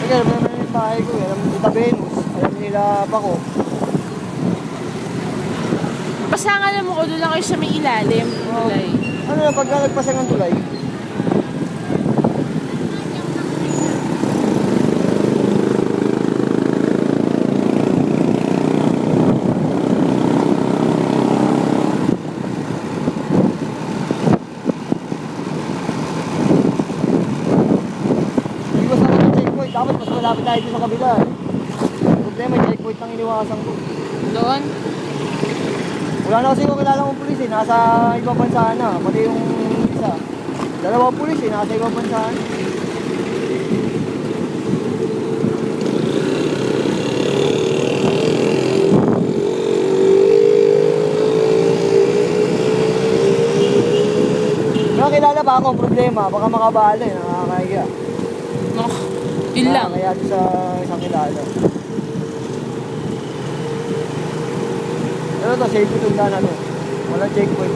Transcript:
Sige, alam naman yung bahay ko. Alam nila Venus. Alam nila Bako. Pasangan mo ko doon lang kayo sa may ilalim. Tulay. Ano na, pagka nagpasang ang tulay? Dapat mas malapit tayo dito sa kabila. Problema, checkpoint ang iniwasan ko. Doon? Wala na kasi kung kilala kong pulis eh. Nasa ibang bansa na. Pati yung isa. Dalawang pulis eh. Nasa ibang bansa na. Kaya kilala ba ako? Problema. Baka makabala eh. Nakakahiya. Oh, yun lang. Kaya doon sa isang kilala. Pero ito, safe itong daan na to. Walang checkpoint.